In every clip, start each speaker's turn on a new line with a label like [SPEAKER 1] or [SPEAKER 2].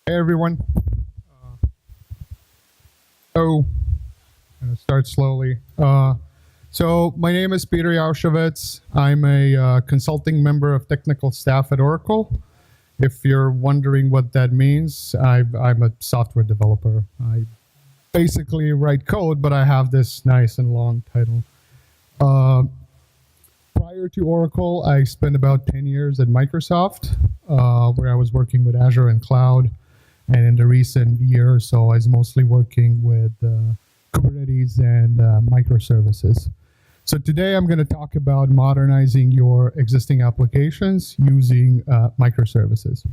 [SPEAKER 1] Hey everyone. So I'm gonna start slowly. So my name is Peter Jausovec. I'm a consulting member of technical staff at Oracle. If you're wondering what that means, I'm a software developer. I basically write code, but I have this nice and long title. Prior to Oracle, I spent about 10 years at Microsoft, where I was working with Azure and cloud. And in the recent year or so, I was mostly working with Kubernetes and microservices. So today I'm going to talk about modernizing your existing applications using microservices.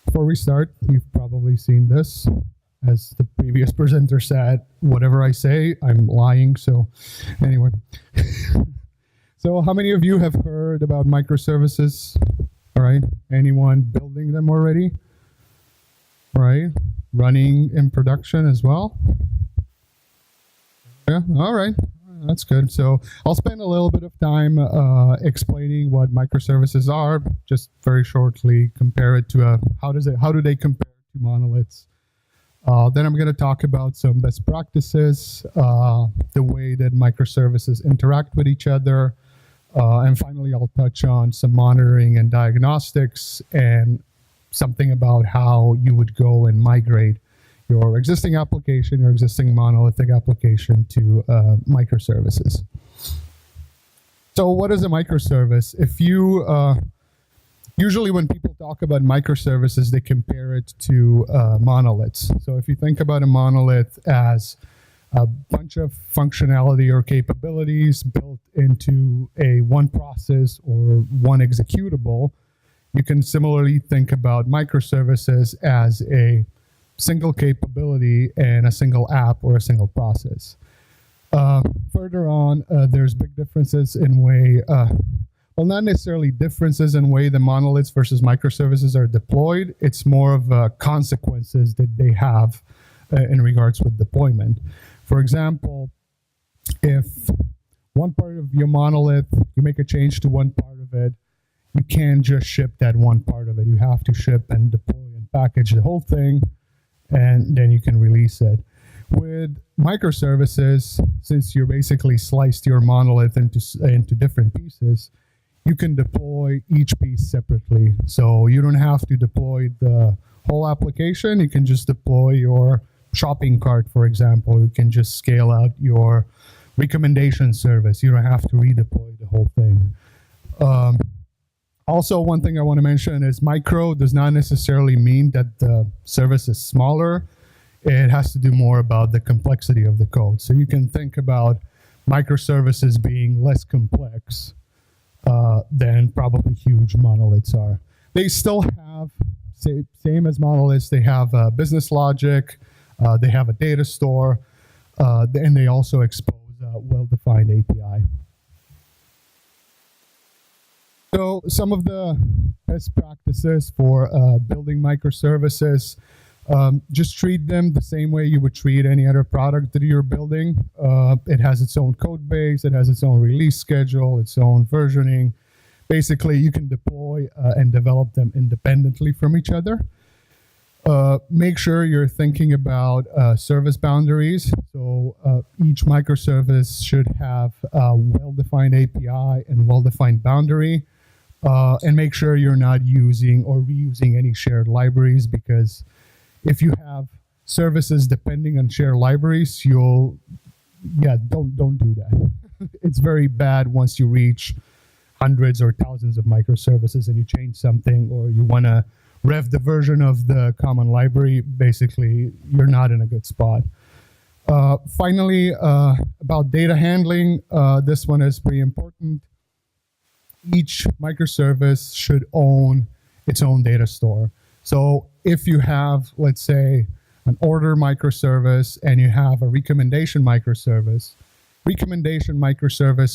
[SPEAKER 1] Before we start, you've probably seen this. As the previous presenter said, whatever I say, I'm lying. So anyway. So how many of you have heard about microservices? All right. Anyone building them already? Right, running in production as well. Yeah, all right, that's good. So I'll spend a little bit of time explaining what microservices are, just very shortly compare it to how do they compare to monoliths. Then I'm going to talk about some best practices, the way that microservices interact with each other, and finally I'll touch on some monitoring and diagnostics and something about how you would go and migrate your existing application, your existing monolithic application to microservices. So what is a microservice? If you, usually when people talk about microservices, they compare it to monoliths. So if you think about a monolith as a bunch of functionality or capabilities built into a one process or one executable, you can similarly think about microservices as a single capability and a single app or a single process. Further on, there's big differences in way, well, not necessarily differences in way the monoliths versus microservices are deployed. It's more of consequences that they have in regards with deployment. For example, if one part of your monolith, you make a change to one part of it, you can't just ship that one part of it. You have to ship and deploy and package the whole thing, and then you can release it. With microservices, since you basically sliced your monolith into different pieces, you can deploy each piece separately. So you don't have to deploy the whole application. You can just deploy your shopping cart, for example. You can just scale out your recommendation service. You don't have to redeploy the whole thing. Also, one thing I want to mention is micro does not necessarily mean that the service is smaller. It has to do more about the complexity of the code. So you can think about microservices being less complex than probably huge monoliths are. They still have, same as monoliths, they have business logic, they have a data store, and they also expose a well-defined API. So some of the best practices for building microservices, just treat them the same way you would treat any other product that you're building. It has its own code base, it has its own release schedule, its own versioning. Basically, you can deploy and develop them independently from each other. Make sure you're thinking about service boundaries. So each microservice should have a well-defined API and well-defined boundary. And make sure you're not using or reusing any shared libraries, because if you have services depending on shared libraries, don't do that. It's very bad once you reach hundreds or thousands of microservices and you change something, or you want to rev the version of the common library. Basically, you're not in a good spot. Finally, about data handling, this one is pretty important. Each microservice should own its own data store. So if you have, let's say, an order microservice and you have a recommendation microservice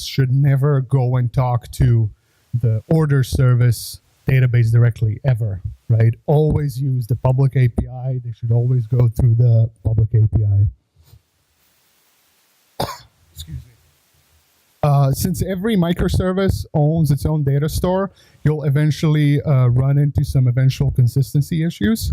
[SPEAKER 1] should never go and talk to the order service database directly, ever, right? Always use the public API. They should always go through the public API. Excuse me. Since every microservice owns its own data store, you'll eventually run into some eventual consistency issues.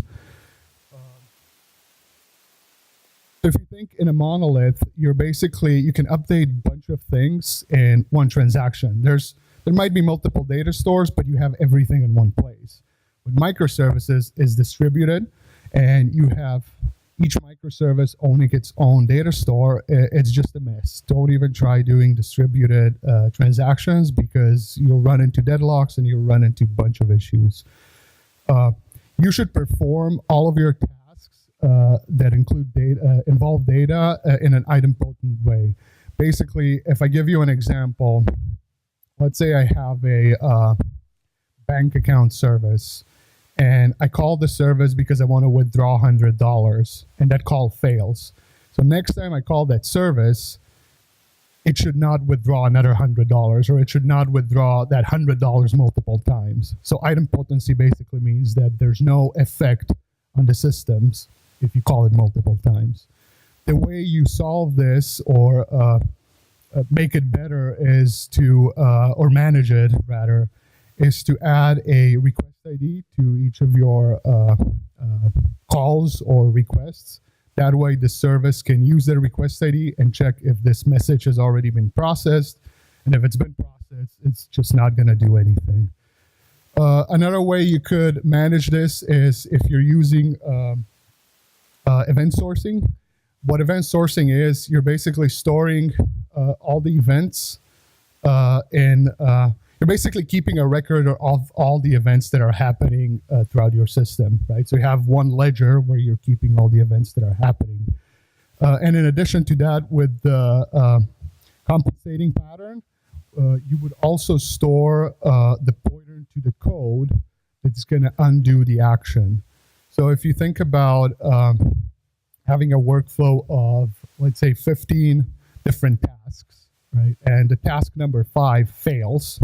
[SPEAKER 1] So if you think in a monolith, you can update a bunch of things in one transaction. There might be multiple data stores, but you have everything in one place. With microservices, is distributed, and you have each microservice owning its own data store. It's just a mess. Don't even try doing distributed transactions, because you'll run into deadlocks and you'll run into a bunch of issues. You should perform all of your tasks that involve data in an idempotent way. Basically, if I give you an example, let's say I have a bank account service, and I call the service because I want to withdraw $100, and that call fails. So next time I call that service, it should not withdraw another $100, or it should not withdraw that $100 multiple times. So idempotency basically means that there's no effect on the systems if you call it multiple times. The way you solve this, or make it better, is to, or manage it rather, is to add a request ID to each of your calls or requests. That way the service can use the request ID and check if this message has already been processed. And if it's been processed, it's just not going to do anything. Another way you could manage this is if you're using event sourcing. What event sourcing is, you're basically storing all the events you're basically keeping a record of all the events that are happening throughout your system, right? So you have one ledger where you're keeping all the events that are happening. And in addition to that, with the compensating pattern, you would also store the pointer to the code that's going to undo the action. So if you think about having a workflow of, let's say, 15 different tasks, right? And the task number 5 fails.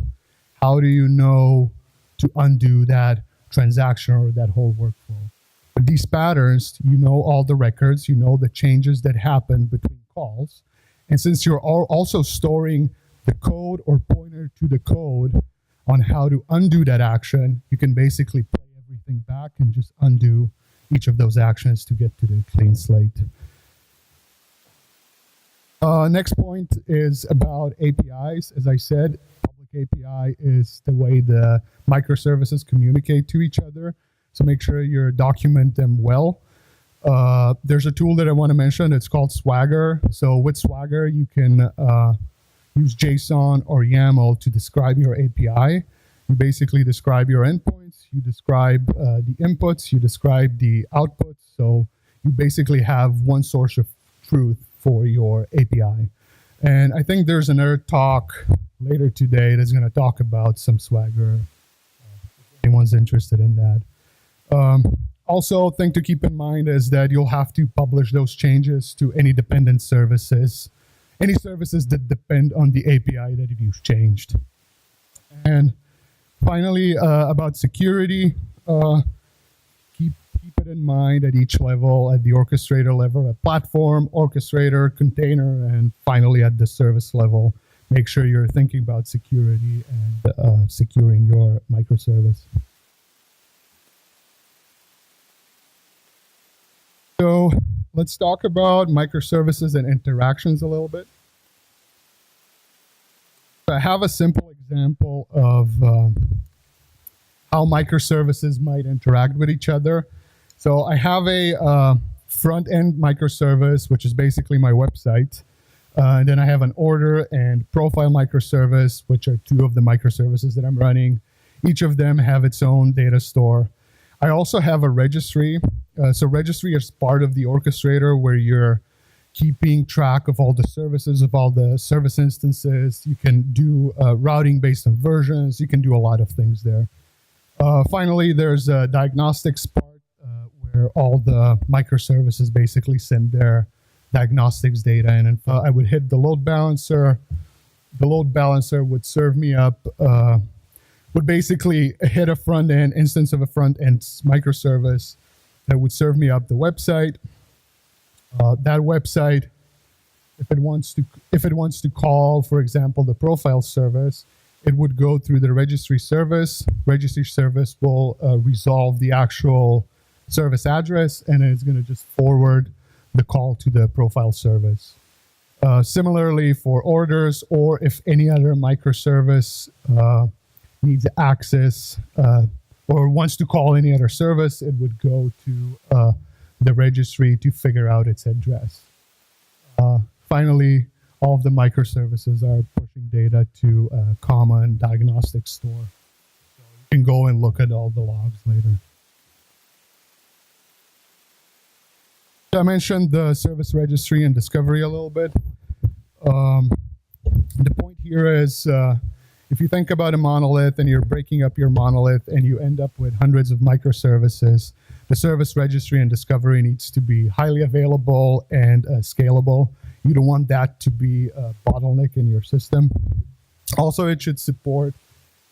[SPEAKER 1] How do you know to undo that transaction or that whole workflow? With these patterns, you know all the records, you know the changes that happen between calls. And since you're also storing the code or pointer to the code on how to undo that action, you can basically play everything back and just undo each of those actions to get to the clean slate. Next point is about APIs. As I said, public API is the way the microservices communicate to each other. So make sure you document them well. There's a tool that I want to mention. It's called Swagger. So with Swagger, you can use JSON or YAML to describe your API. You basically describe your endpoints, you describe the inputs, you describe the outputs. So you basically have one source of truth for your API. And I think there's another talk later today that's going to talk about some Swagger, if anyone's interested in that. Also, thing to keep in mind is that you'll have to publish those changes to any dependent services, any services that depend on the API that you've changed. And finally, about security, keep it in mind at each level, at the orchestrator level, at platform, orchestrator, container, and finally at the service level. Make sure you're thinking about security and securing your microservice. So let's talk about microservices and interactions a little bit. I have a simple example of how microservices might interact with each other. So I have a front-end microservice, which is basically my website. And then I have an order and profile microservice, which are two of the microservices that I'm running. Each of them have its own data store. I also have a registry. So registry is part of the orchestrator where you're keeping track of all the services, of all the service instances. You can do routing based on versions. You can do a lot of things there. Finally, there's a diagnostics part where all the microservices basically send their diagnostics data. And if I would hit the load balancer would serve me up, would basically hit a front-end instance of a front-end microservice that would serve me up the website. That website if it wants to call, for example, the profile service, it would go through the registry service. Registry service will resolve the actual service address, and then it's going to just forward the call to the profile service. Similarly for orders, or if any other microservice needs access or wants to call any other service, it would go to the registry to figure out its address. Finally, all of the microservices are pushing data to a common diagnostic store. So you can go and look at all the logs later. I mentioned the service registry and discovery a little bit. The point here is, if you think about a monolith and you're breaking up your monolith and you end up with hundreds of microservices, the service registry and discovery needs to be highly available and scalable. You don't want that to be a bottleneck in your system. Also, it should support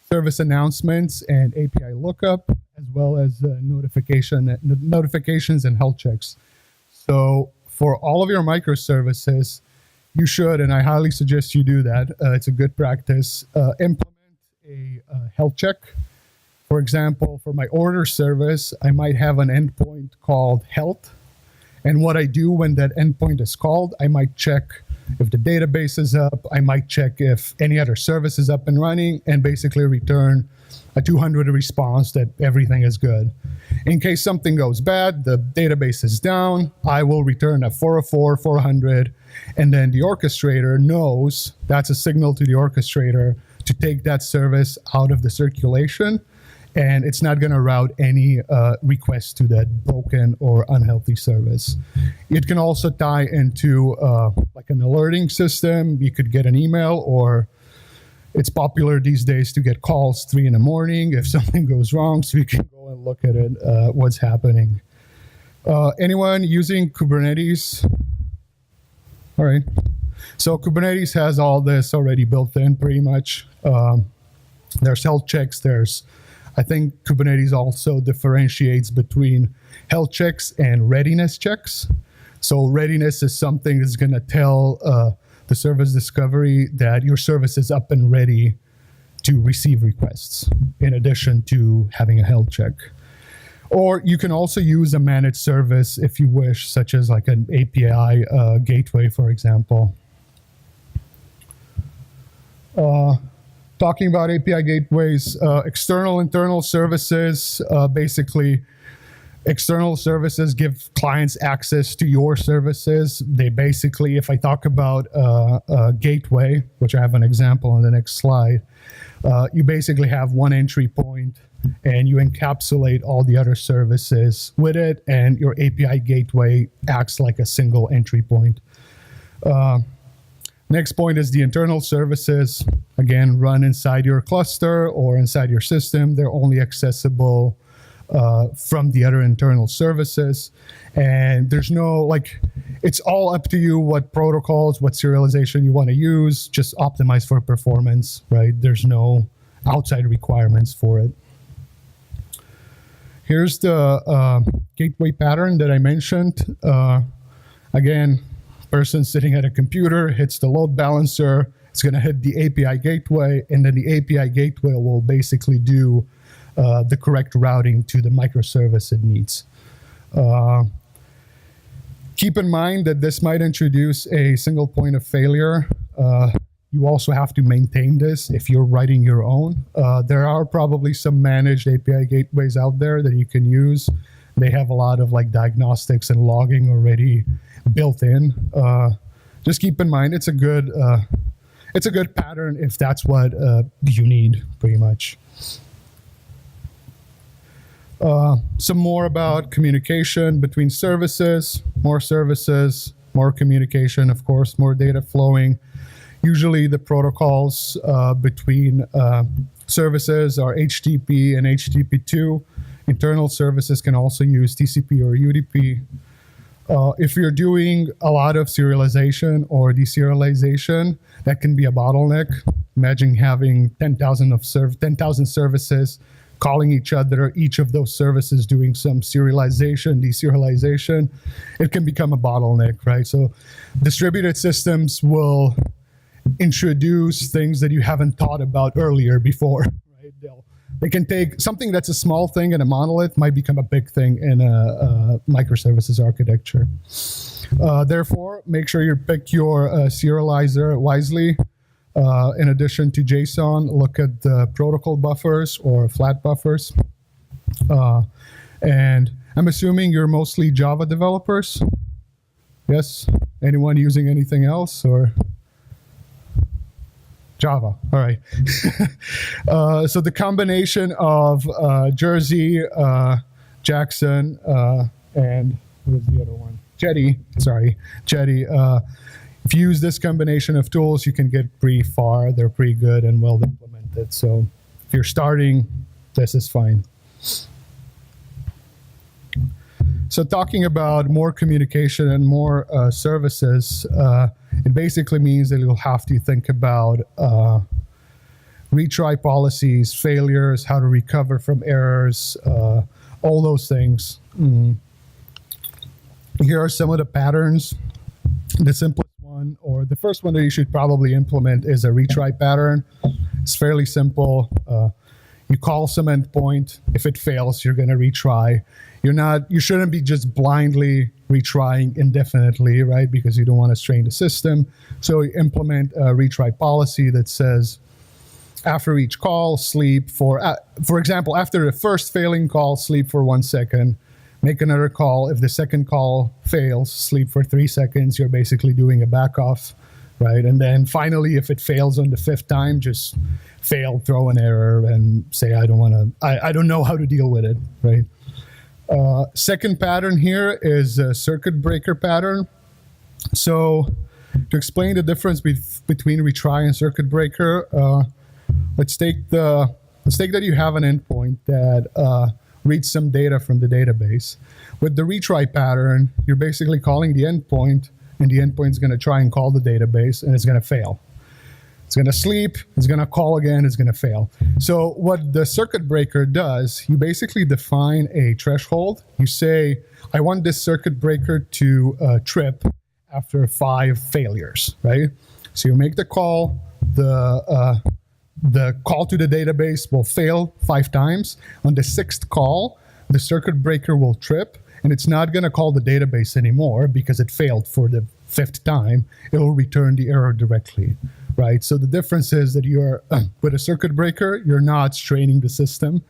[SPEAKER 1] service announcements and API lookup, as well as notifications and health checks. So for all of your microservices, you should, and I highly suggest you do that, it's a good practice, implement a health check. For example, for my order service, I might have an endpoint called health. And what I do when that endpoint is called, I might check if the database is up, I might check if any other service is up and running, and basically return a 200 response that everything is good. In case something goes bad, the database is down, I will return a 404, 400, and then the orchestrator knows, that's a signal to the orchestrator to take that service out of the circulation, and it's not going to route any requests to that broken or unhealthy service. It can also tie into like an alerting system. You could get an email, or it's popular these days to get calls 3 in the morning if something goes wrong, so you can go and look at it, what's happening. Anyone using Kubernetes? All right. So Kubernetes has all this already built in pretty much. There's health checks, I think Kubernetes also differentiates between health checks and readiness checks. So readiness is something that's going to tell the service discovery that your service is up and ready to receive requests, in addition to having a health check. Or you can also use a managed service if you wish, such as like an API gateway, for example. Talking about API gateways, external, internal services, basically external services give clients access to your services. They basically, if I talk about a gateway, which I have an example on the next slide, you basically have one entry point and you encapsulate all the other services with it, and your API gateway acts like a single entry point. Next point is the internal services, again, run inside your cluster or inside your system. They're only accessible from the other internal services. And there's no, it's all up to you what protocols, what serialization you want to use, just optimize for performance, right? There's no outside requirements for it. Here's the gateway pattern that I mentioned. Again, person sitting at a computer hits the load balancer, it's going to hit the API gateway, and then the API gateway will basically do the correct routing to the microservice it needs. Keep in mind that this might introduce a single point of failure. You also have to maintain this if you're writing your own. There are probably some managed API gateways out there that you can use. They have a lot of diagnostics and logging already built in. Just keep in mind it's a good pattern if that's what you need, pretty much. Some more about communication between services, more communication, of course, more data flowing. Usually the protocols between services are HTTP and HTTP2. Internal services can also use TCP or UDP. If you're doing a lot of serialization or deserialization, that can be a bottleneck. Imagine having 10,000 services calling each other, each of those services doing some serialization, deserialization, it can become a bottleneck, right? So distributed systems will introduce things that you haven't thought about earlier before, right? They can take something that's a small thing in a monolith might become a big thing in a microservices architecture. Therefore, make sure you pick your serializer wisely. In addition to JSON, look at the protocol buffers or flat buffers. And I'm assuming you're mostly Java developers? Yes? Anyone using anything else or? Java, all right. So the combination of Jersey, Jackson, and what was the other one? Jetty. If you use this combination of tools, you can get pretty far. They're pretty good and well implemented. So if you're starting, this is fine. So talking about more communication and more services, it basically means that you'll have to think about retry policies, failures, how to recover from errors, all those things. Here are some of the patterns. The simplest one, or the first one that you should probably implement, is a retry pattern. It's fairly simple. You call some endpoint. If it fails, you're going to retry. You shouldn't be just blindly retrying indefinitely, right? Because you don't want to strain the system. So you implement a retry policy that says, after each call, sleep for example, after the first failing call, sleep for 1 second. Make another call. If the second call fails, sleep for 3 seconds. You're basically doing a back off, right? And then finally, if it fails on the 5th time, just fail, throw an error, and say, I don't know how to deal with it, right? Second pattern here is a circuit breaker pattern. So to explain the difference between retry and circuit breaker, let's take that you have an endpoint that reads some data from the database. With the retry pattern, you're basically calling the endpoint, and the endpoint is going to try and call the database, and it's going to fail. It's going to sleep, it's going to call again, it's going to fail. So what the circuit breaker does, you basically define a threshold. You say, I want this circuit breaker to trip after 5 failures, right? So you make the call, the call to the database will fail 5 times. On the 6th call, the circuit breaker will trip, and it's not going to call the database anymore because it failed for the 5th time. It will return the error directly, right? So the difference is that you're with a circuit breaker, you're not straining the system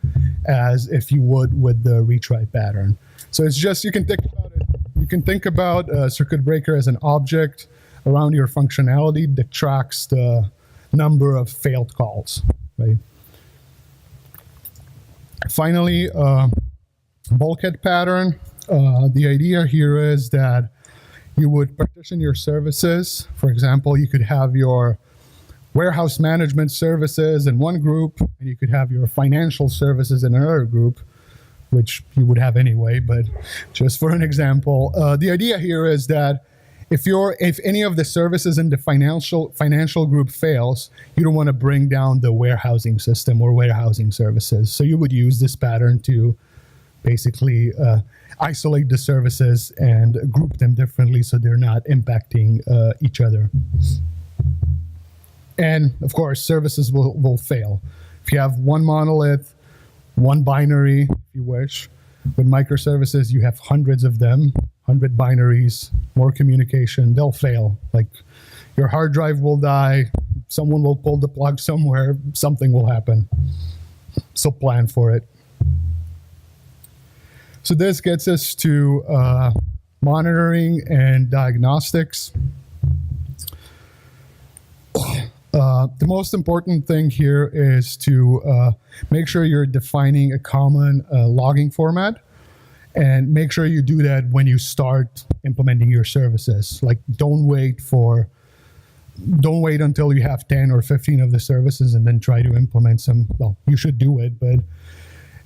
[SPEAKER 1] as if you would with the retry pattern. So it's just, you can think about it. You can think about a circuit breaker as an object around your functionality that tracks the number of failed calls, right? Finally, bulkhead pattern. The idea here is that you would partition your services. For example, you could have your warehouse management services in one group, and you could have your financial services in another group, which you would have anyway, but just for an example. The idea here is that if any of the services in the financial group fails, you don't want to bring down the warehousing system or warehousing services. So you would use this pattern to basically isolate the services and group them differently so they're not impacting each other. And of course, services will fail. If you have one monolith, one binary, if you wish, with microservices, you have hundreds of them. 100 binaries, more communication, they'll fail. Like your hard drive will die, someone will pull the plug somewhere, something will happen. So plan for it. So this gets us to monitoring and diagnostics. The most important thing here is to make sure you're defining a common logging format. And make sure you do that when you start implementing your services. Like don't wait until you have 10 or 15 of the services and then try to implement some. Well, you should do it, but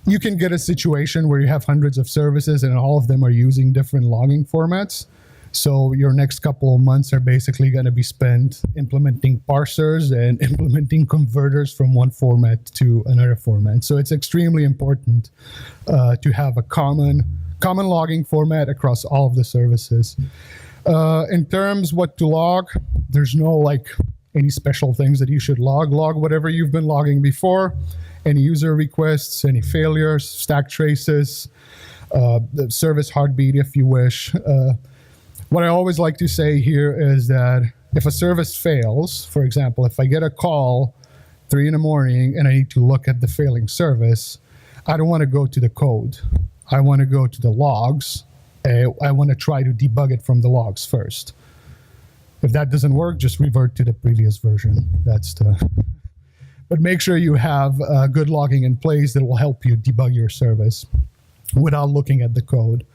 [SPEAKER 1] you can get a situation where you have hundreds of services and all of them are using different logging formats. So your next couple of months are basically going to be spent implementing parsers and implementing converters from one format to another format. So it's extremely important to have a common logging format across all of the services. In terms what to log, there's no like any special things that you should log. Log whatever you've been logging before, any user requests, any failures, stack traces, the service heartbeat if you wish. What I always like to say here is that if a service fails, for example, if I get a call 3 a.m. and I need to look at the failing service, I don't want to go to the code. I want to go to the logs. I want to try to debug it from the logs first. If that doesn't work, just revert to the previous version. But make sure you have good logging in place that will help you debug your service without looking at the code.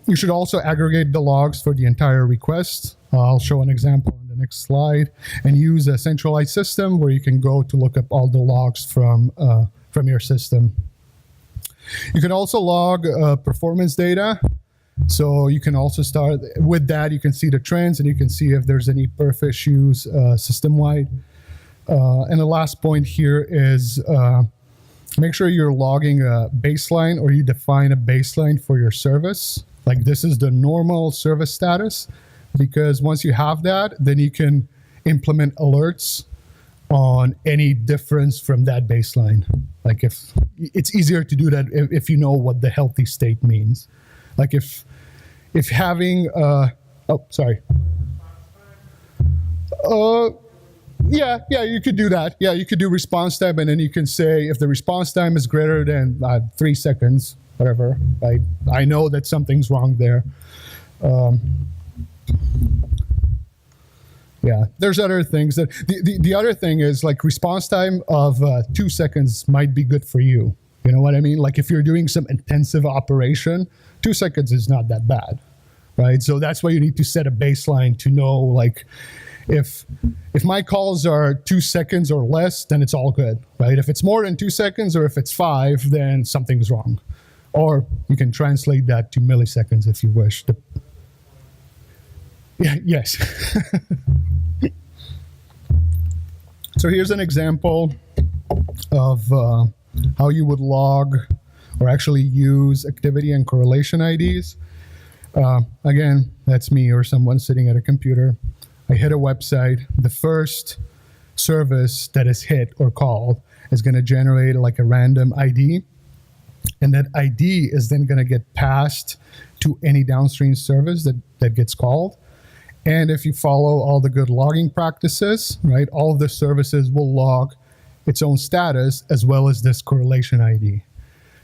[SPEAKER 1] You should also aggregate the logs for the entire request. I'll show an example on the next slide, and use a centralized system where you can go to look up all the logs from your system. You can also log performance data. So you can also start with that. You can see the trends, and you can see if there's any perf issues system-wide. And the last point here is make sure you're logging a baseline, or you define a baseline for your service. Like this is the normal service status, because once you have that, then you can implement alerts on any difference from that baseline. Like if it's easier to do that if you know what the healthy state means. Like if having yeah, you could do that. Yeah, you could do response time, and then you can say if the response time is greater than 3 seconds, whatever, I know that something's wrong there. Yeah, there's other things that the other thing is like response time of 2 seconds might be good for you. You know what I mean? Like if you're doing some intensive operation, 2 seconds is not that bad, right? So that's why you need to set a baseline to know like if my calls are 2 seconds or less, then it's all good, right? If it's more than 2 seconds or if it's 5, then something's wrong. Or you can translate that to milliseconds if you wish. Yeah, yes. So here's an example of how you would log or actually use activity and correlation IDs. Again, that's me or someone sitting at a computer. I hit a website. The first service that is hit or called is going to generate like a random ID. And that ID is then going to get passed to any downstream service that gets called. And if you follow all the good logging practices, right, all of the services will log its own status as well as this correlation ID.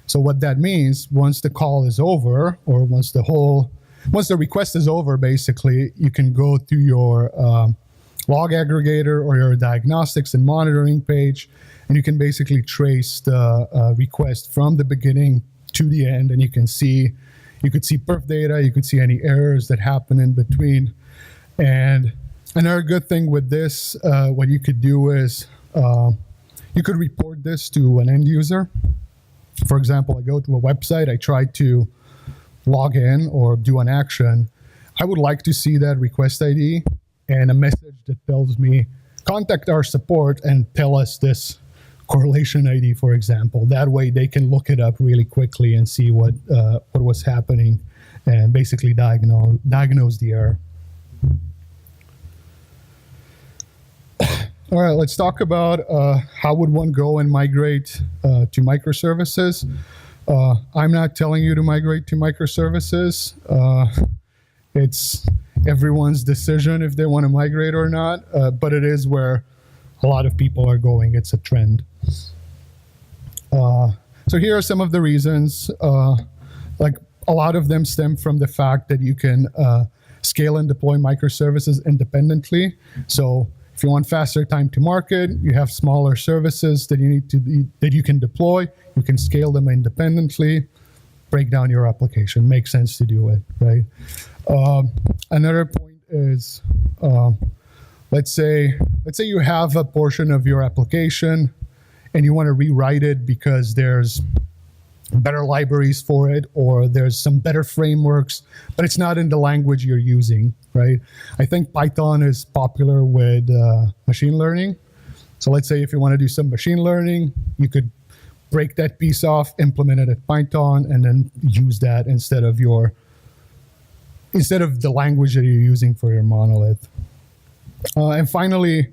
[SPEAKER 1] So what that means, once the call is over, or once the request is over, basically, you can go to your log aggregator or your diagnostics and monitoring page, and you can basically trace the request from the beginning to the end, and you could see perf data, you could see any errors that happen in between. And another good thing with this, what you could do is you could report this to an end user. For example, I go to a website, I try to log in or do an action. I would like to see that request ID and a message that tells me, contact our support and tell us this correlation ID, for example. That way they can look it up really quickly and see what was happening and basically diagnose the error. All right, let's talk about how would one go and migrate to microservices. I'm not telling you to migrate to microservices. It's everyone's decision if they want to migrate or not, but it is where a lot of people are going. It's a trend. So here are some of the reasons. Like a lot of them stem from the fact that you can scale and deploy microservices independently. So if you want faster time to market, you have smaller services that you can deploy. You can scale them independently, break down your application. Makes sense to do it, right? Another point is, let's say you have a portion of your application and you want to rewrite it because there's better libraries for it, or there's some better frameworks, but it's not in the language you're using, right? I think Python is popular with machine learning. So let's say if you want to do some machine learning, you could break that piece off, implement it at Python, and then use that instead of the language that you're using for your monolith. And finally,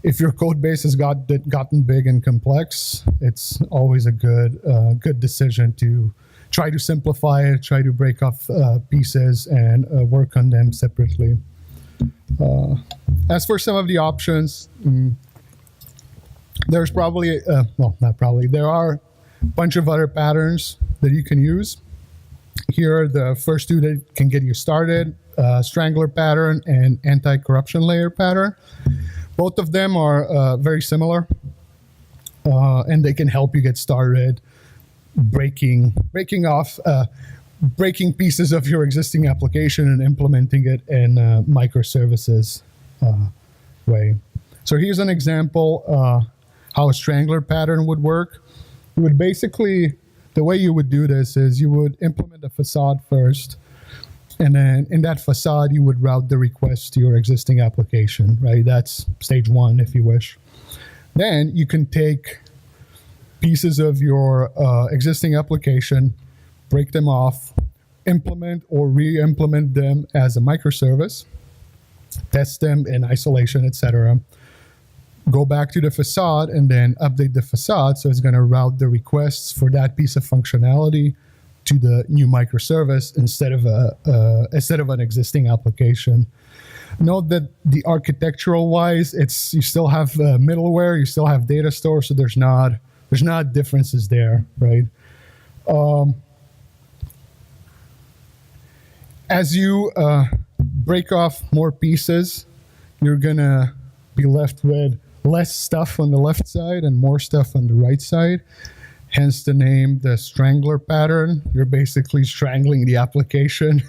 [SPEAKER 1] if your code base has gotten big and complex, it's always a good decision to try to simplify it, try to break off pieces and work on them separately. As for some of the options, there's probably, well, not probably, there are a bunch of other patterns that you can use. Here are the first two that can get you started, Strangler Pattern and Anti-Corruption Layer Pattern. Both of them are very similar, and they can help you get started breaking pieces of your existing application and implementing it in a microservices way. So here's an example how a Strangler pattern would work. You would basically, the way you would do this is you would implement a facade first, and then in that facade, you would route the request to your existing application, right? That's stage one, if you wish. Then you can take pieces of your existing application, break them off, implement or re-implement them as a microservice, test them in isolation, etc. Go back to the facade and then update the facade. So it's going to route the requests for that piece of functionality to the new microservice instead of an existing application. Note that the architectural wise, you still have middleware, you still have data store, so there's not differences there, right? As you break off more pieces, you're gonna be left with less stuff on the left side and more stuff on the right side. Hence the name, the Strangler pattern. You're basically strangling the application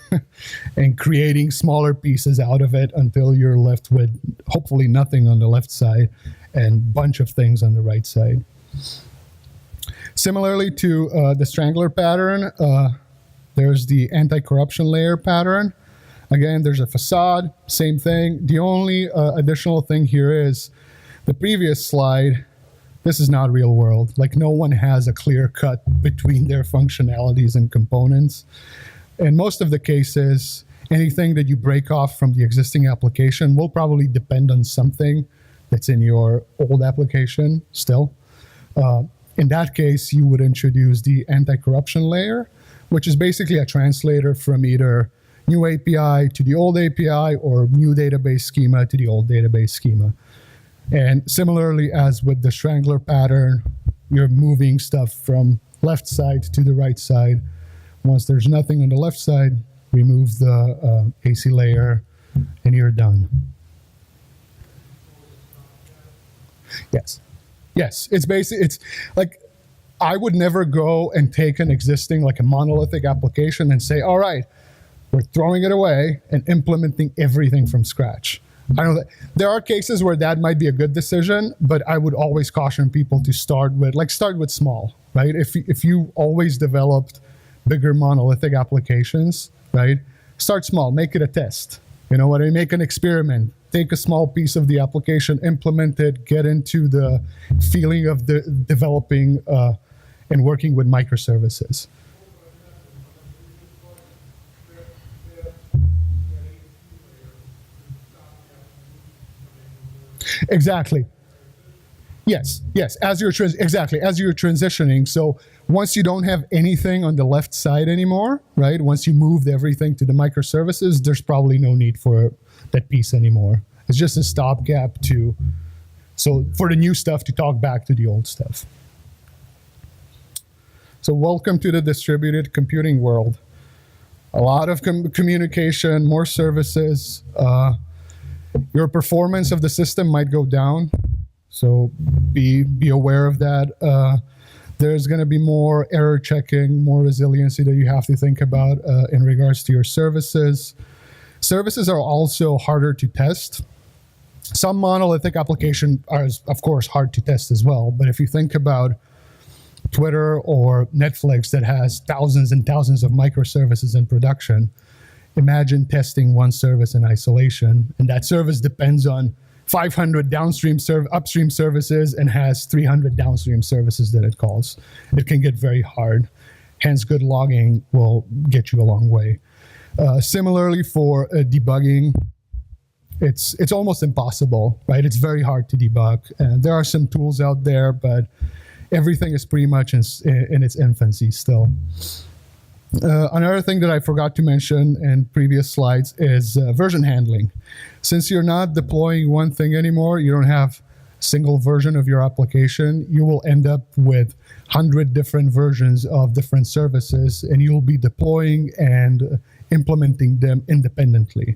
[SPEAKER 1] and creating smaller pieces out of it until you're left with hopefully nothing on the left side and a bunch of things on the right side. Similarly to the Strangler pattern, there's the anti-corruption layer pattern. Again, there's a facade, same thing. The only additional thing here is the previous slide. This is not real world. Like, no one has a clear cut between their functionalities and components. In most of the cases, anything that you break off from the existing application will probably depend on something that's in your old application still. In that case, you would introduce the anti-corruption layer, which is basically a translator from either new API to the old API or new database schema to the old database schema. And similarly, as with the Strangler pattern, you're moving stuff from left side to the right side. Once there's nothing on the left side, remove the AC layer and you're done. Yes. Yes, it's like, I would never go and take an existing, like a monolithic application and say, all right, we're throwing it away and implementing everything from scratch. I know that there are cases where that might be a good decision, but I would always caution people to start with small, right? If you always developed bigger monolithic applications, right? Start small, make it a test. You know what I mean? Make an experiment. Take a small piece of the application, implement it, get into the feeling of the developing and working with microservices. Exactly. Yes. As you're transitioning. So once you don't have anything on the left side anymore, right? Once you moved everything to the microservices, there's probably no need for that piece anymore. It's just a stopgap for the new stuff to talk back to the old stuff. So welcome to the distributed computing world. A lot of communication, more services. Your performance of the system might go down, so be aware of that. There's going to be more error checking, more resiliency that you have to think about in regards to your services. Services are also harder to test. Some monolithic applications are, of course, hard to test as well, but if you think about Twitter or Netflix that has thousands and thousands of microservices in production. Imagine testing one service in isolation, and that service depends on 500 upstream services and has 300 downstream services that it calls. It can get very hard. Hence, good logging will get you a long way. Similarly, for debugging, it's almost impossible, right? It's very hard to debug. There are some tools out there, but everything is pretty much in its infancy still. Another thing that I forgot to mention in previous slides is version handling. Since you're not deploying one thing anymore, you don't have a single version of your application, you will end up with 100 different versions of different services, and you'll be deploying and implementing them independently.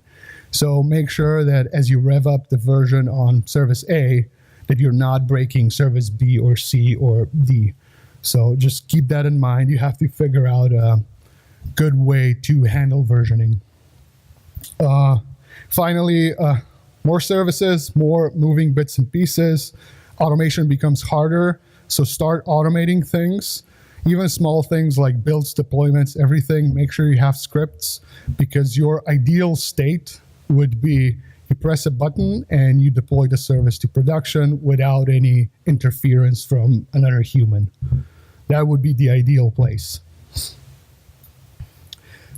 [SPEAKER 1] So make sure that as you rev up the version on service A, that you're not breaking service B or C or D. So just keep that in mind. You have to figure out a good way to handle versioning. Finally, more services, more moving bits and pieces. Automation becomes harder, so start automating things. Even small things like builds, deployments, everything, make sure you have scripts, because your ideal state would be you press a button and you deploy the service to production without any interference from another human. That would be the ideal place.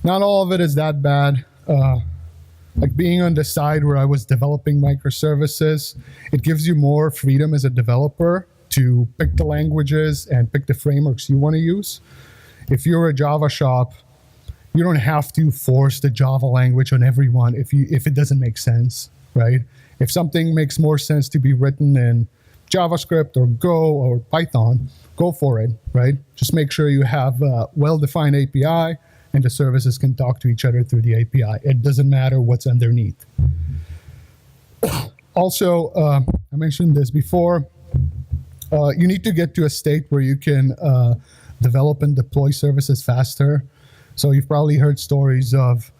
[SPEAKER 1] Not all of it is that bad. Like being on the side where I was developing microservices, it gives you more freedom as a developer to pick the languages and pick the frameworks you want to use. If you're a Java shop, you don't have to force the Java language on everyone if it doesn't make sense, right? If something makes more sense to be written in JavaScript or Go or Python, go for it, right? Just make sure you have a well-defined API and the services can talk to each other through the API. It doesn't matter what's underneath. Also, I mentioned this before, you need to get to a state where you can develop and deploy services faster. So you've probably heard stories of,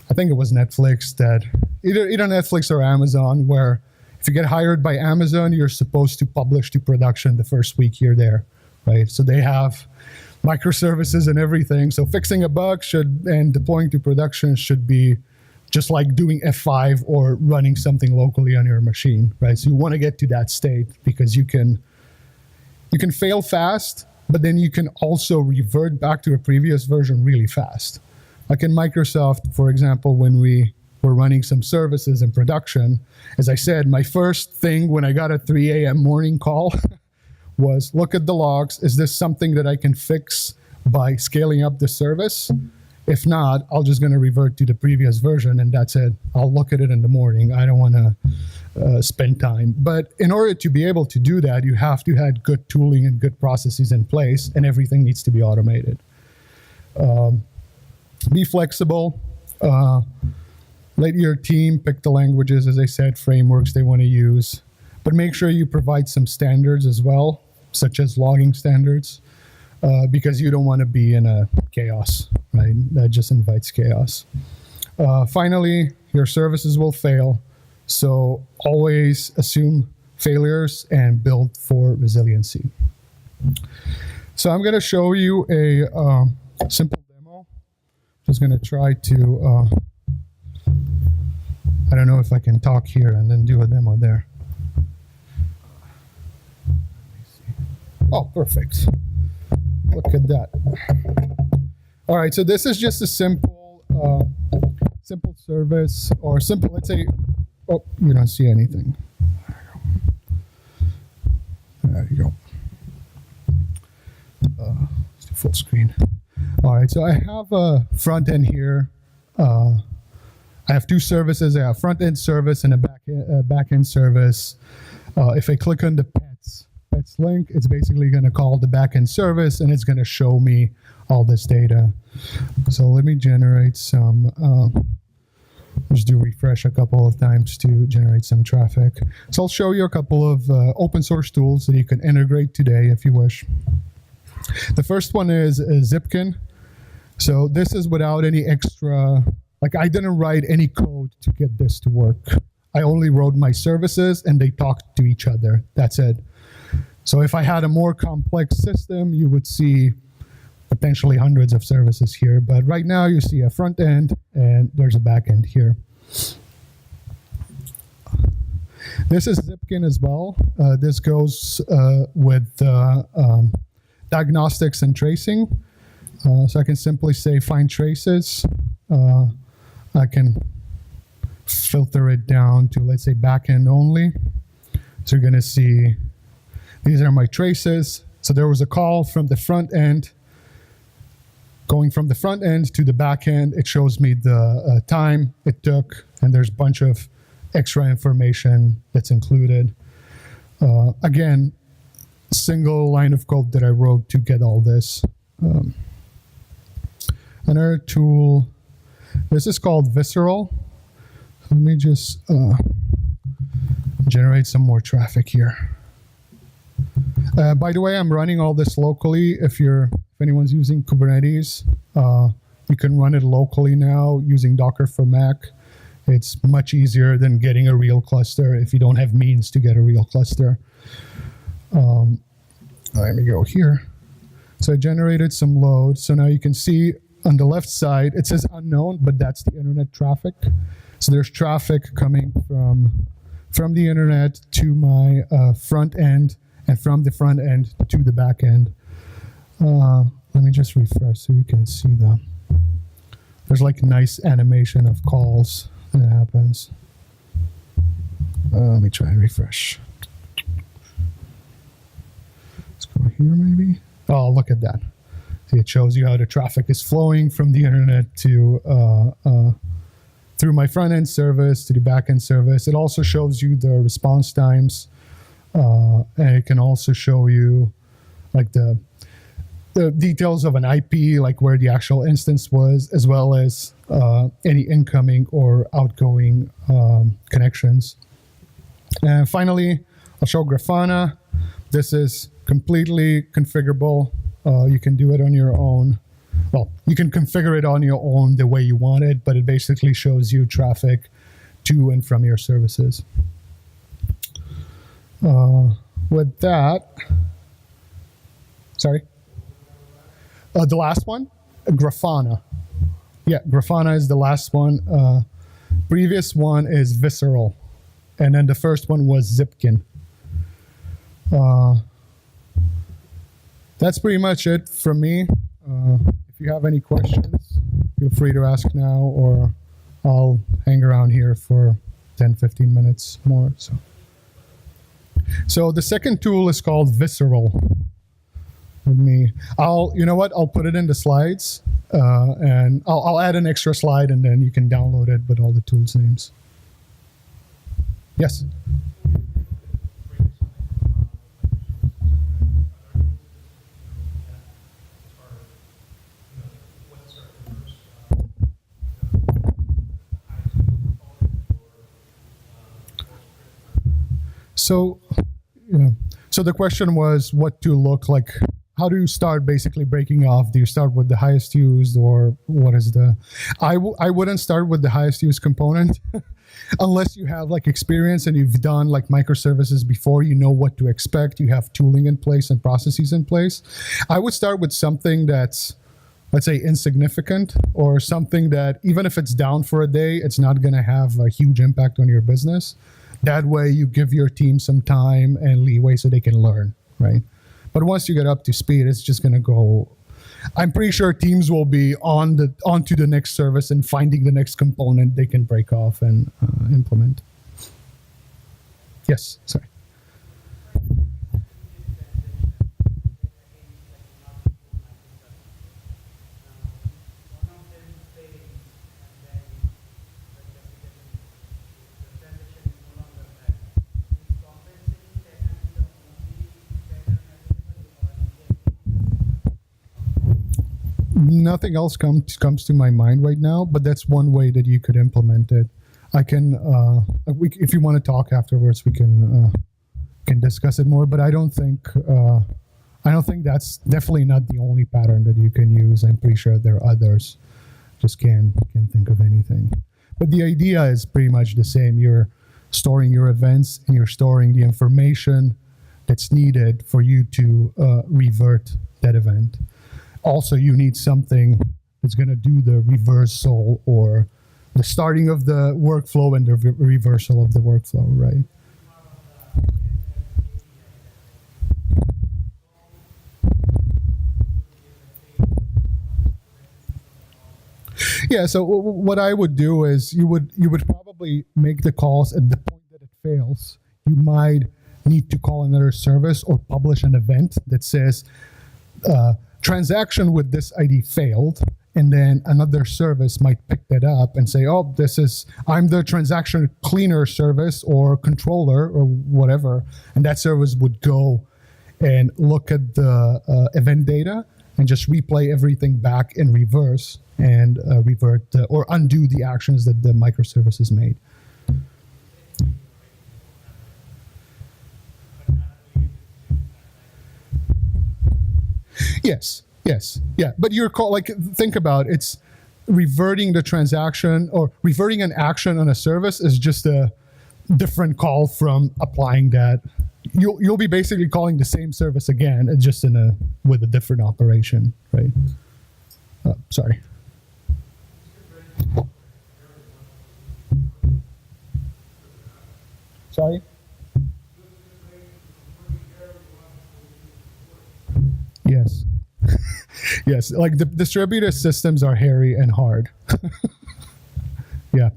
[SPEAKER 1] I think it was Netflix, that either Netflix or Amazon, where if you get hired by Amazon, you're supposed to publish to production the first week you're there, right? So they have microservices and everything. So fixing a bug and deploying to production should be just like doing F5 or running something locally on your machine, right? So you want to get to that state because you can fail fast, but then you can also revert back to a previous version really fast. Like in Microsoft, for example, when we were running some services in production, as I said, my first thing when I got a 3 a.m. morning call was look at the logs. Is this something that I can fix by scaling up the service? If not, I'll just going to revert to the previous version and that's it. I'll look at it in the morning. I don't want to spend time. But in order to be able to do that, you have to have good tooling and good processes in place, and everything needs to be automated. Be flexible. Let your team pick the languages, as I said, frameworks they want to use. But make sure you provide some standards as well, such as logging standards, because you don't want to be in a chaos, right? That just invites chaos. Finally, your services will fail. So always assume failures and build for resiliency. So I'm going to show you a simple demo. Just going to try to, I don't know if I can talk here and then do a demo there. Oh, perfect. Look at that. All right, so this is just a simple service, or simple, let's say, oh, you don't see anything. There you go. Let's do full screen. All right, so I have a front end here. I have two services. I have front end service and a back end service. If I click on the pets link, it's basically going to call the back end service and it's going to show me all this data. So let me generate some, just do refresh a couple of times to generate some traffic. So I'll show you a couple of open source tools that you can integrate today if you wish. The first one is Zipkin. So this is without any extra, like I didn't write any code to get this to work. I only wrote my services and they talked to each other. That's it. So if I had a more complex system, you would see potentially hundreds of services here. But right now you see a front end and there's a back end here. This is Zipkin as well. This goes with diagnostics and tracing. So I can simply say find traces. I can filter it down to, let's say, backend only. So you're going to see these are my traces. So there was a call from the front end. Going from the front end to the back end, it shows me the time it took, and there's a bunch of extra information that's included. Again, single line of code that I wrote to get all this. Another tool, this is called Visceral. Let me just generate some more traffic here. By the way, I'm running all this locally. If anyone's using Kubernetes, you can run it locally now using Docker for Mac. It's much easier than getting a real cluster if you don't have means to get a real cluster. Let me go here. So I generated some load. So now you can see on the left side, it says unknown, but that's the internet traffic. So there's traffic coming from the internet to my front end, and from the front end to the back end. Let me just refresh so you can see them. There's like a nice animation of calls that happens. Let me try and refresh. Let's go here maybe. Oh, look at that. See, it shows you how the traffic is flowing from the internet to through my front end service to the back end service. It also shows you the response times, and it can also show you like the details of an IP, like where the actual instance was, as well as any incoming or outgoing connections. And finally, I'll show Grafana. This is completely configurable. You can do it on your own. Well, you can configure it on your own the way you want it, but it basically shows you traffic to and from your services. With that, sorry? The last one, Grafana. Yeah, Grafana is the last one. Previous one is Visceral. And then the first one was Zipkin. That's pretty much it from me. If you have any questions, feel free to ask now, or I'll hang around here for 10, 15 minutes more. So the second tool is called Visceral. You know what? I'll put it in the slides, and I'll add an extra slide, and then you can download it with all the tools names. Yes. So, so the question was what to look like. How do you start basically breaking off? Do you start with the highest used, or what is the... I wouldn't start with the highest used component unless you have like experience and you've done like microservices before, you know what to expect, you have tooling in place and processes in place. I would start with something that's, let's say, insignificant, or something that even if it's down for a day, it's not going to have a huge impact on your business. That way you give your team some time and leeway so they can learn, right? But once you get up to speed, it's just going to go. I'm pretty sure teams will be onto the next service and finding the next component they can break off and implement. Yes, sorry. Nothing else comes to my mind right now, but that's one way that you could implement it. I can, if you want to talk afterwards, we can discuss it more. But I don't think that's definitely not the only pattern that you can use. I'm pretty sure there are others. Just can't think of anything. But the idea is pretty much the same. You're storing your events and you're storing the information that's needed for you to revert that event. Also, you need something that's going to do the reversal or the starting of the workflow and the reversal of the workflow, right? Yeah, so what I would do is you would probably make the calls at the point that it fails. You might need to call another service or publish an event that says transaction with this ID failed, and then another service might pick that up and say, oh, I'm the transaction cleaner service or controller or whatever, and that service would go and look at the event data and just replay everything back in reverse and revert or undo the actions that the microservices made. Yes, yeah. But think about it's reverting the transaction or reverting an action on a service is just a different call from applying that. You'll be basically calling the same service again, it's just with a different operation, right? Sorry. Sorry? Yes. Yes, like the distributed systems are hairy and hard. Yeah.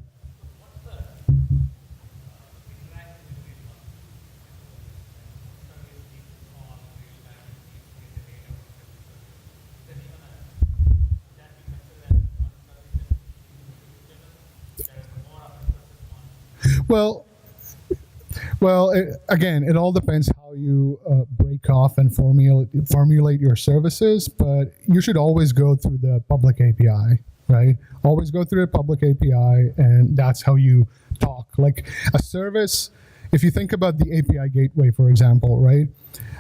[SPEAKER 1] Well, again, it all depends how you break off and formulate your services, but you should always go through the public API, right? Always go through the public API, and that's how you talk. Like a service, if you think about the API gateway, for example, right?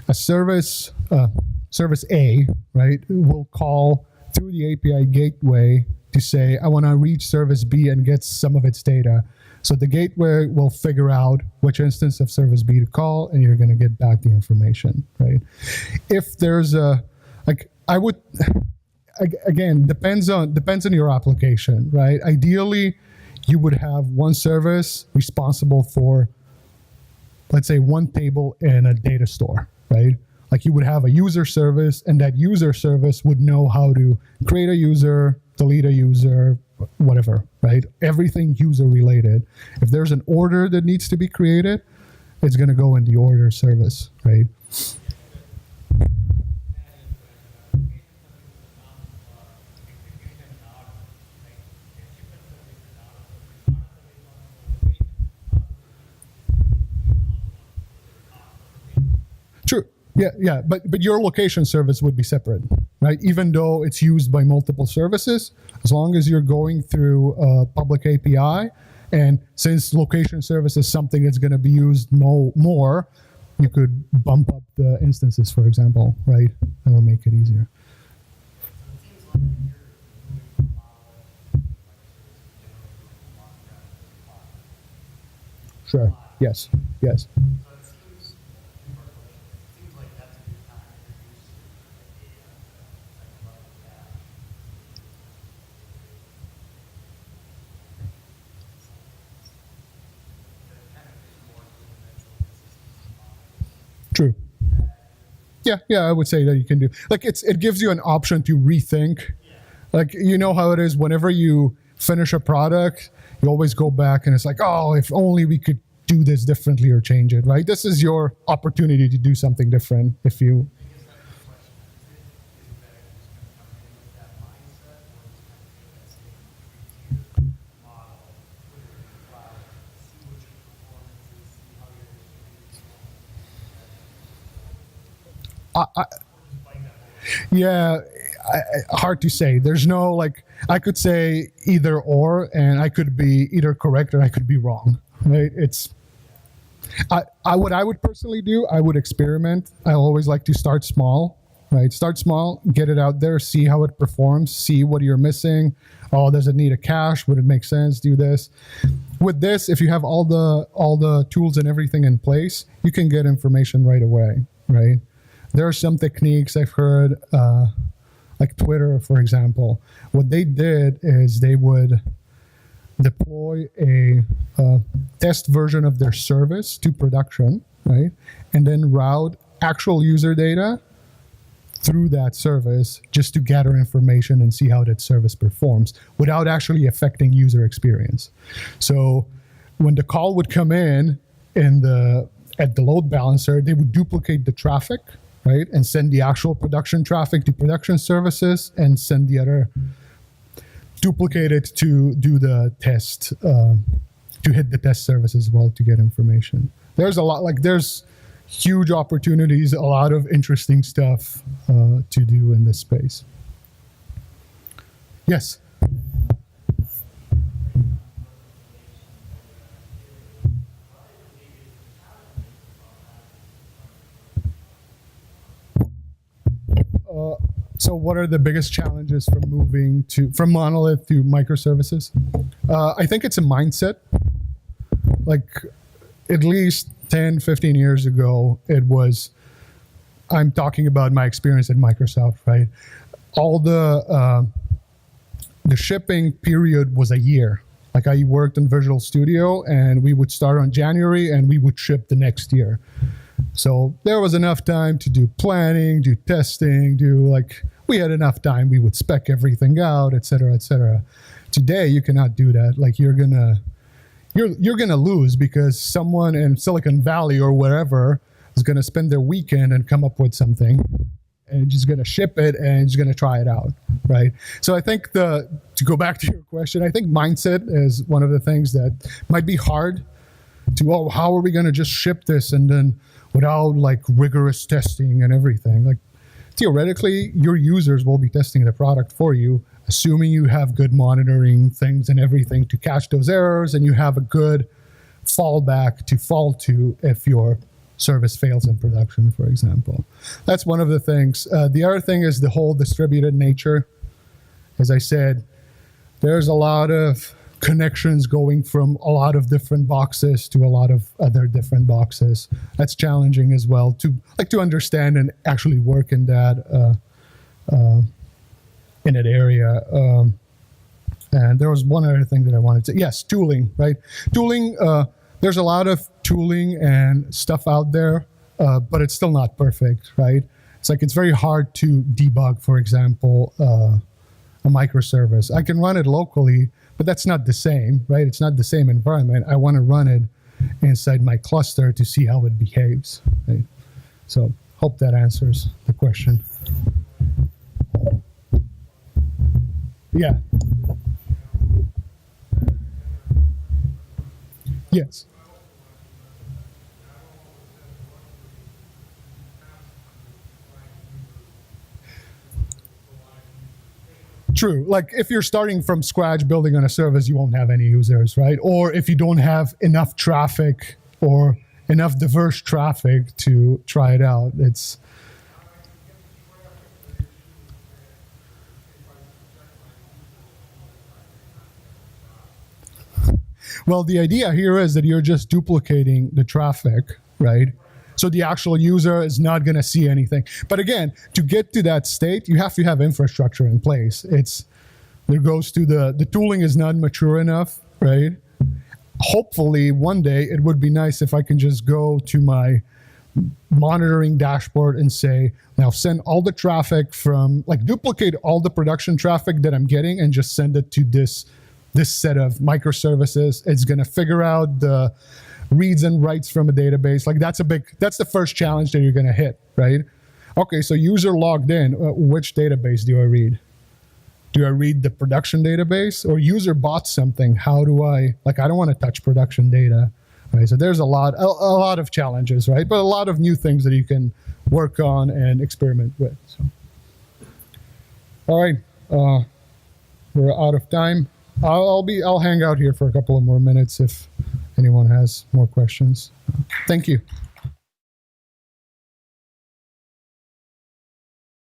[SPEAKER 1] A service A, right, will call through the API gateway to say, I want to reach service B and get some of its data. So the gateway will figure out which instance of service B to call, and you're going to get back the information, right? If there's again, depends on your application, right? Ideally, you would have one service responsible for, let's say, one table in a data store, right? Like you would have a user service, and that user service would know how to create a user, delete a user, whatever, right? Everything user related. If there's an order that needs to be created, it's going to go in the order service, right? True. Yeah, but your location service would be separate, right? Even though it's used by multiple services, as long as you're going through a public API, and since location service is something that's going to be used more, you could bump up the instances, for example, right? That will make it easier. Sure. Yes. True. Yeah, I would say that you can do. Like it gives you an option to rethink. Like you know how it is whenever you finish a product, you always go back and it's like, oh, if only we could do this differently or change it, right? This is your opportunity to do something different if you. Hard to say. There's no like, I could say either or, and I could be either correct or I could be wrong, right? What I would personally do, I would experiment. I always like to start small, right? Start small, get it out there, see how it performs, see what you're missing. Oh, does it need a cache? Would it make sense? Do this. with this, if you have all the tools and everything in place, you can get information right away, right? There are some techniques I've heard, like Twitter, for example. What they did is they would deploy a test version of their service to production, right? And then route actual user data through that service just to gather information and see how that service performs without actually affecting user experience. So when the call would come in at the load balancer, they would duplicate the traffic, right? And send the actual production traffic to production services and send the other duplicated to do the test, to hit the test service as well to get information. There's a lot, there's huge opportunities, a lot of interesting stuff to do in this space. Yes? So what are the biggest challenges from moving from monolith to microservices? I think it's a mindset. Like at least 10, 15 years ago, I'm talking about my experience at Microsoft, right? All the shipping period was a year. Like I worked in Visual Studio and we would start on January and we would ship the next year. So there was enough time to do planning, do testing, we had enough time. We would spec everything out, et cetera, et cetera. Today, you cannot do that. Like you're gonna lose because someone in Silicon Valley or wherever is gonna spend their weekend and come up with something and just gonna ship it and just gonna try it out, right? So I think to go back to your question, I think mindset is one of the things that might be hard to, how are we gonna just ship this and then without rigorous testing and everything? Theoretically, your users will be testing the product for you, assuming you have good monitoring things and everything to catch those errors, and you have a good fallback to fall to if your service fails in production, for example. That's one of the things. The other thing is the whole distributed nature. As I said, there's a lot of connections going from a lot of different boxes to a lot of other different boxes. That's challenging as well to understand and actually work in that area. And there was one other thing that I wanted to, yes, tooling, right? Tooling, there's a lot of tooling and stuff out there, but it's still not perfect, right? It's very hard to debug, for example, a microservice. I can run it locally, but that's not the same, right? It's not the same environment. I want to run it inside my cluster to see how it behaves, right? So hope that answers the question. Yeah. Yes. True. If you're starting from scratch building on a service, you won't have any users, right? Or if you don't have enough traffic or enough diverse traffic to try it out, it's... Well, the idea here is that you're just duplicating the traffic, right? So the actual user is not going to see anything. But again, to get to that state, you have to have infrastructure in place. There goes to the tooling is not mature enough, right? Hopefully, one day, it would be nice if I can just go to my monitoring dashboard and say, now send all the traffic from, duplicate all the production traffic that I'm getting and just send it to this set of microservices. It's going to figure out the reads and writes from a database. That's the first challenge that you're going to hit, right? Okay, so user logged in. Which database do I read? Do I read the production database? Or user bought something? How do I don't want to touch production data, right? So there's a lot of challenges, right? But a lot of new things that you can work on and experiment with. So. All right, we're out of time. I'll hang out here for a couple of more minutes if anyone has more questions. Thank you.